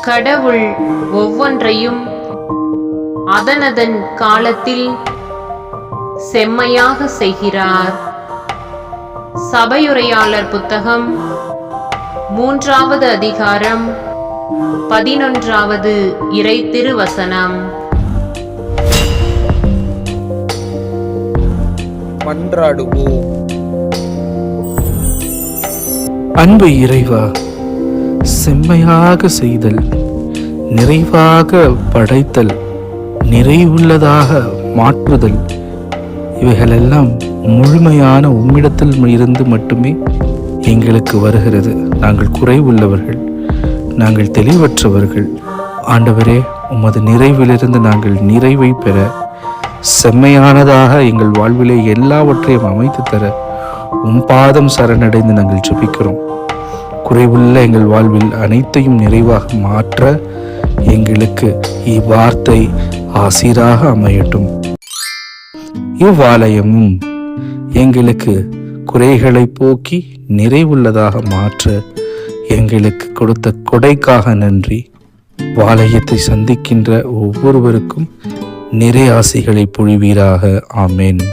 கடவுள் ஒவ்வொன்றையும் அதனதன் காலத்தில் செம்மையாக செய்கிறார். சபையுரையாளர் புத்தகம் 3வது அதிகாரம் 11வது இறை திருவசனம். மன்றாடுவோம். அன்பு இறைவா, செம்மையாக செய்தல், நிறைவாக படைத்தல், நிறைவுள்ளதாக மாற்றுதல், இவைகளெல்லாம் முழுமையான உம்மிடத்தில் இருந்து மட்டுமே எங்களுக்கு வருகிறது. நாங்கள் குறைவுள்ளவர்கள், நாங்கள் தெளிவற்றவர்கள். ஆண்டவரே, உமது நிறைவிலிருந்து நாங்கள் நிறைவை பெற, செம்மையானதாக எங்கள் வாழ்விலே எல்லாவற்றையும் அமைத்து தர உம் பாதம் சரணடைந்து நாங்கள் ஜெபிக்கிறோம். குறைவுள்ள எங்கள் வாழ்வில் அனைத்தையும் நிறைவாக மாற்ற எங்களுக்கு இவ்வார்த்தை ஆசீராக அமையட்டும். இவ்வாலயமும் எங்களுக்கு குறைகளை போக்கி நிறைவுள்ளதாக மாற்ற எங்களுக்கு கொடுத்த கொடைக்காக நன்றி. வாலயத்தை சந்திக்கின்ற ஒவ்வொருவருக்கும் நிறை ஆசிகளை பொழிவீராக. ஆமேன்.